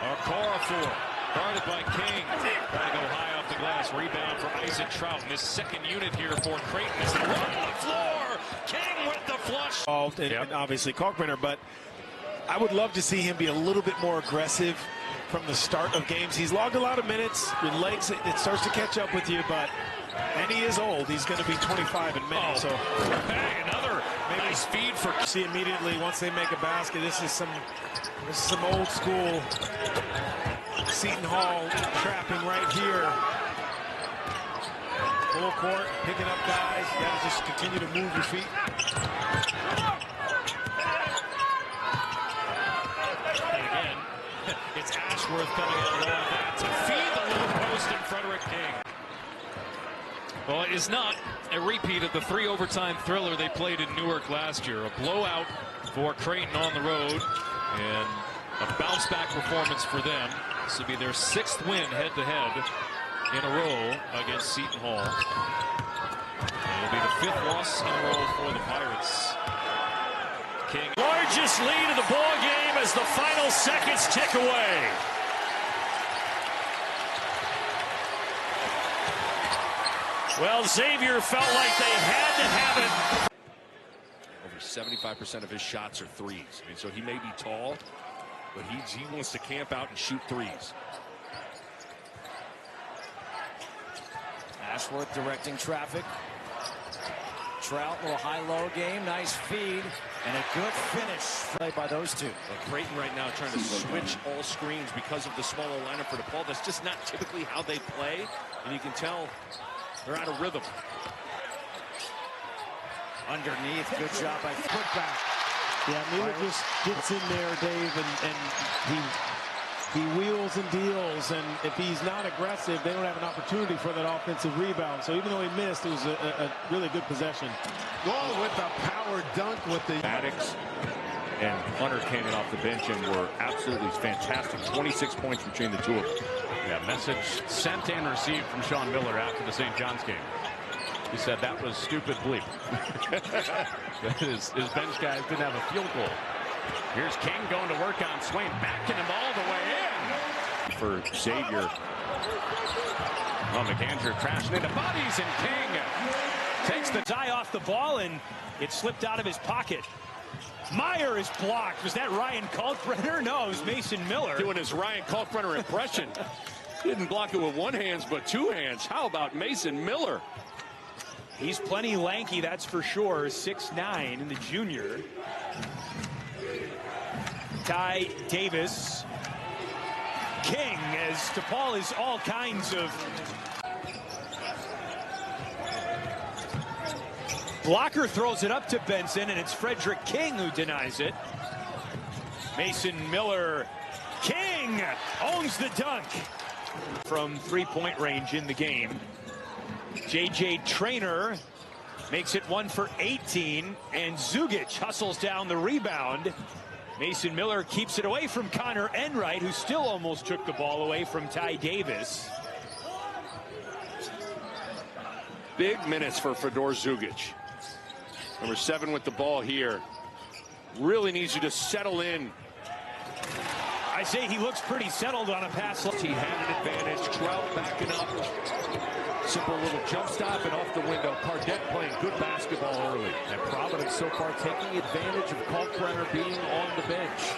Okorafor, guarded by King. Trying to go high off the glass. Rebound for Isaac Trout. And this second unit here for Creighton. It's the run on the floor. King with the flush. And obviously Kalkbrenner, but I would love to see him be a little bit more aggressive from the start of games. He's logged a lot of minutes. With legs, it starts to catch up with you, and he is old. He's going to be 25 in May. So hey, another nice feed for. See immediately once they make a basket. This is some old school Seton Hall trapping right here. Full court, picking up guys. You got to just continue to move your feet. And again, it's Ashworth coming out low on that to feed the low post in Fredrick King. Well, it is not a repeat of the 3 overtime thriller they played in Newark last year. A blowout for Creighton on the road and a bounce back performance for them. This will be their 6th win head-to-head in a row against Seton Hall. It'll be the 5th loss in a row for the Pirates. King. Largest lead of the ball game as the final seconds tick away. Well, Xavier felt like they had to have it. Over 75% of his shots are threes. I mean, so he may be tall, but he wants to camp out and shoot threes. Ashworth directing traffic. Trout, little high-low game, nice feed, and a good finish played by those two. Well, Creighton right now trying to switch all screens because of the smaller lineup for DePaul. That's just not typically how they play, and you can tell they're out of rhythm. Underneath, good job by Putback. Yeah, Miller just gets in there, Dave, and he wheels and deals, and if he's not aggressive, they don't have an opportunity for that offensive rebound. So even though he missed, it was a really good possession. Oh, with the power dunk with the Maddox and Hunter came in off the bench and were absolutely fantastic. 26 points between the two of them. Yeah, message sent and received from Sean Miller after the St. John's game. He said that was stupid bleep. his bench guys didn't have a field goal. Here's King going to work on Swain, backing him all the way in. For Xavier. Oh, McAndrew crashing into bodies, and King takes the eye off the ball, and it slipped out of his pocket. Meyer is blocked. Was that Ryan Kalkbrenner? No, it was Mason Miller. Doing his Ryan Kalkbrenner impression. Didn't block it with one hand, but 2 hands. How about Mason Miller? He's plenty lanky, that's for sure. 6'9", in the junior. Ty Davis. King, as DePaul is all kinds of blocker, throws it up to Benson, and it's Fredrick King who denies it. Mason Miller. King owns the dunk from 3-point range in the game. J.J. Traynor makes it 1 for 18, and Zugic hustles down the rebound. Mason Miller keeps it away from Connor Enright, who still almost took the ball away from Ty Davis. Big minutes for Fedor Zugic. Number 7 with the ball here. Really needs you to settle in. I say he looks pretty settled on a pass. He had an advantage. Trout backing up. Simple little jump stop and off the window. Cardette playing good basketball early. And Providence so far taking advantage of Kalkbrenner being on the bench.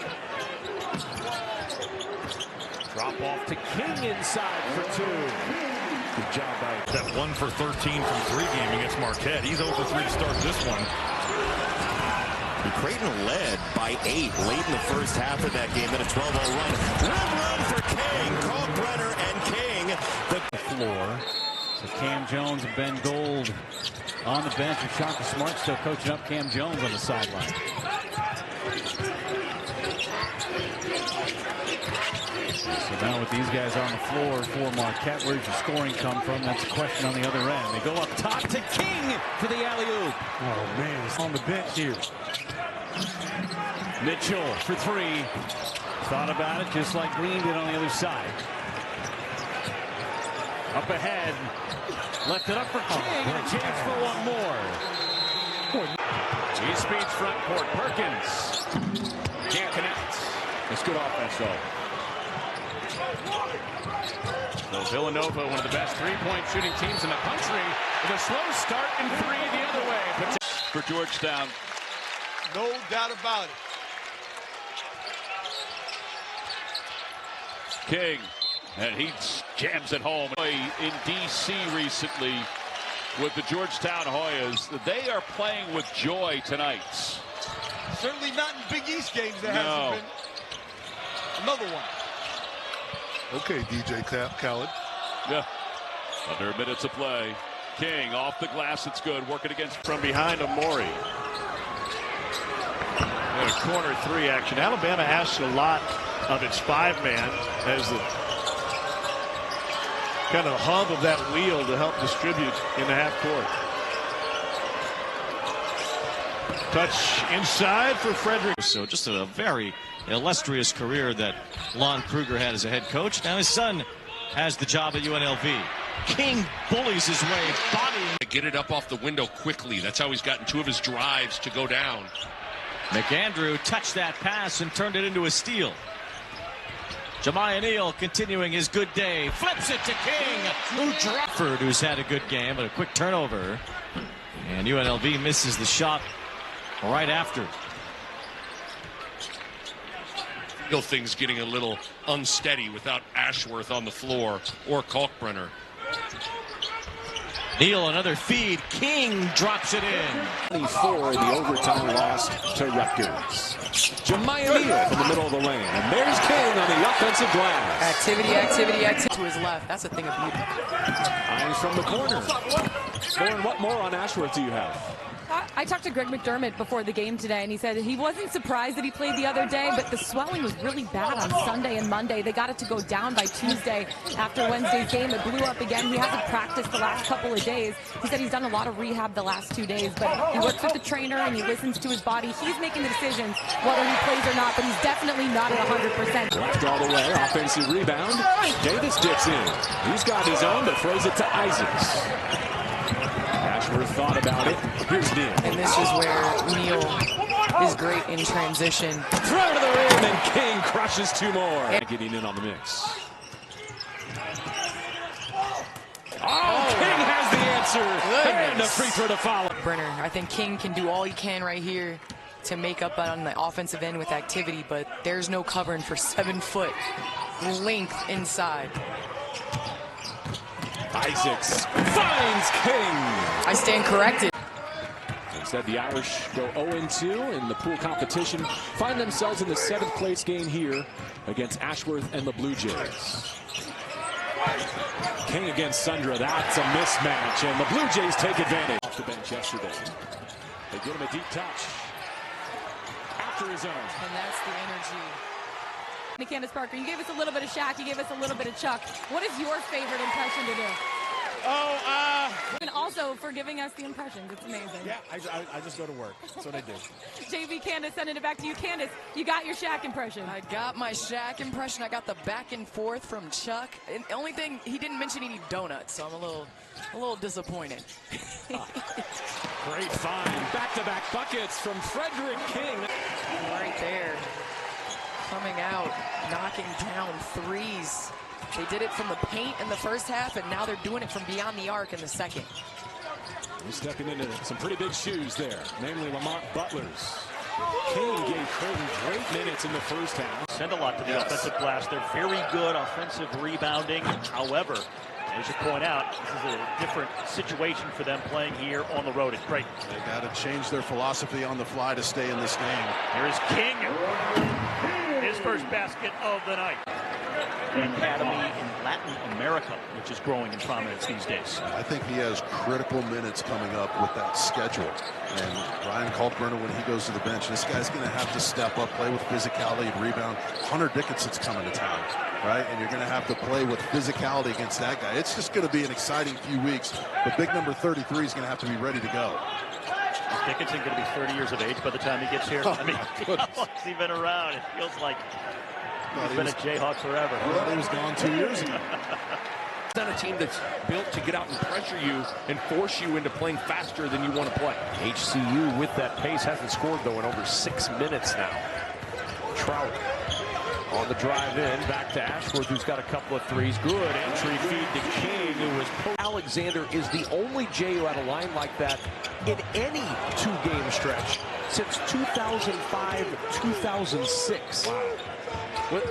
Drop off to King inside for 2. Good job by That 1 for 13 from 3 game against Marquette. He's 0 for 3 to start this one. And Creighton led by 8 late in the first half of that game. Then a 12-0 run. Run for King. Kalkbrenner and King. The floor. So Cam Jones and Ben Gold on the bench, and Shaka Smart still coaching up Cam Jones on the sideline. So now with these guys on the floor for Marquette, where's your scoring come from? That's a question on the other end. They go up top to King for the alley-oop. Oh, man, it's on the bench here. Mitchell for 3. Thought about it just like Green did on the other side. Up ahead. Left it up for King, and a chance for one more. G-Speed's front court. Perkins can't connect. It's good offense, though. So Villanova, one of the best three-point shooting teams in the country, with a slow start and three the other way. For Georgetown. No doubt about it. King, and he jams it home. In D.C. recently with the Georgetown Hoyas, they are playing with joy tonight. Certainly not in Big East games there hasn't been. Another one. Okay, DJ Khaled. Yeah. Under a minute to play. King off the glass. It's good. Working against from behind Amori. And a corner three action. Alabama asks a lot of its five-man as the kind of hub of that wheel to help distribute in the half court. Touch inside for Fredrick. So just a very illustrious career that Lon Kruger had as a head coach. Now his son has the job at UNLV. King bullies his way, bodying. Get it up off the window quickly. That's how he's gotten two of his drives to go down. McAndrew touched that pass and turned it into a steal. Jamiah Neal continuing his good day. Flips it to King, who dropped. Who's had a good game, but a quick turnover. And UNLV misses the shot right after. Things getting a little unsteady without Ashworth on the floor or Kalkbrenner. Neal, another feed. King drops it in. 24 in the overtime loss to Rutgers. Jamiah Neal from the middle of the lane. And there's King on the offensive glass. Activity to his left. That's a thing of beauty. Eyes from the corner. Lauren, what more on Ashworth do you have? I talked to Greg McDermott before the game today, and he said he wasn't surprised that he played the other day, but the swelling was really bad on Sunday and Monday. They got it to go down by Tuesday after Wednesday's game. It blew up again. He hasn't practiced the last couple of days. He said he's done a lot of rehab the last 2 days, but he works with the trainer and he listens to his body. He's making the decisions whether he plays or not, but he's definitely not at 100%. Left all the way, offensive rebound. Davis dips in. He's got his own, but throws it to Isaacs. Ashworth thought about it. Here's Neal. And this is where Neal is great in transition. Throw to the rim, and King crushes two more. Getting in on the mix. King has the answer. And a free throw to follow. Brenner, I think King can do all he can right here to make up on the offensive end with activity, but there's no covering for 7 foot length inside. Isaacs finds King. I stand corrected. Instead, the Irish go 0-2 in the pool competition, find themselves in the 7th place game here against Ashworth and the Blue Jays. King against Sundra, that's a mismatch, and the Blue Jays take advantage. Off the bench yesterday. They give him a deep touch after his own. And that's the energy. Candace Parker, you gave us a little bit of Shaq, you gave us a little bit of Chuck. What is your favorite impression to do? And also for giving us the impressions. It's amazing. Yeah, I just go to work. That's what I do. JV, Candace, sending it back to you. Candace, you got your Shaq impression. I got my Shaq impression. I got the back and forth from Chuck. And the only thing, he didn't mention any donuts, so I'm a little disappointed. Great find. Back-to-back buckets from Fredrick King. Right there. Coming out, knocking down threes. They did it from the paint in the first half, and now they're doing it from beyond the arc in the second. He's stepping into some pretty big shoes there, namely Lamont Butler's. King gave Creighton great minutes in the first half. Send a lot to the offensive glass. They're very good offensive rebounding. However, as you point out, this is a different situation for them playing here on the road at Creighton. They got to change their philosophy on the fly to stay in this game. Here's King. His first basket of the night. An academy in Latin America, which is growing in prominence these days. I think he has critical minutes coming up with that schedule. And Ryan Kalkbrenner, when he goes to the bench, this guy's going to have to step up, play with physicality and rebound. Hunter Dickinson's coming to town, right? And you're going to have to play with physicality against that guy. It's just going to be an exciting few weeks. But big number 33 is going to have to be ready to go. Is Dickinson going to be 30 years of age by the time he gets here? I mean, how long has he been around? It feels like he's been a Jayhawk forever. Well, he was gone 2 years ago. It's not a team that's built to get out and pressure you and force you into playing faster than you want to play. HCU with that pace hasn't scored, though, in over 6 minutes now. Trout On the drive in, back to Ashworth, who's got a couple of threes. Good entry feed to King, who was Alexander is the only J who had a line like that in any two-game stretch since 2005-2006. Wow. Well,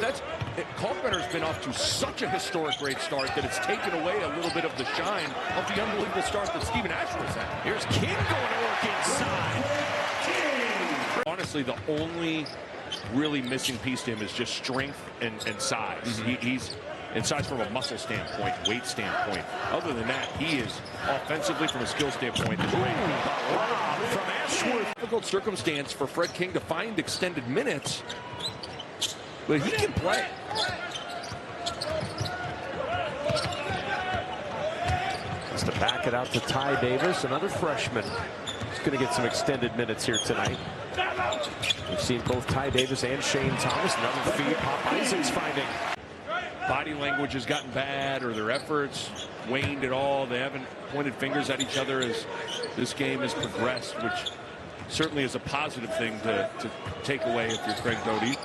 Kalkbrenner's been off to such a historic great start that it's taken away a little bit of the shine of the unbelievable start that Stephen Ashworth had. Here's King going to work inside. Honestly, the only really missing piece to him is just strength and size. He's in size from a muscle standpoint, weight standpoint. Other than that, he is offensively from a skill standpoint. From Ashworth. Difficult circumstance for Fred King to find extended minutes, but he can play. Just to back it out to Ty Davis, another freshman. He's going to get some extended minutes here tonight. We've seen both Ty Davis and Shane Thomas. Another feed. Pop Isaac's finding. Body language has gotten bad, or their efforts waned at all. They haven't pointed fingers at each other as this game has progressed, which certainly is a positive thing to take away if you're Craig Doty.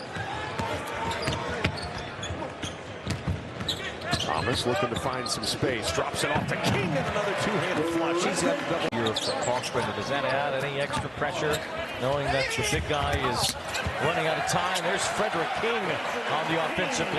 Thomas looking to find some space. Drops it off to King and another two-handed flush. He's got a double here for Kalkbrenner. Does that add any extra pressure, knowing that the big guy is running out of time? There's Fredrick King on the offensive line.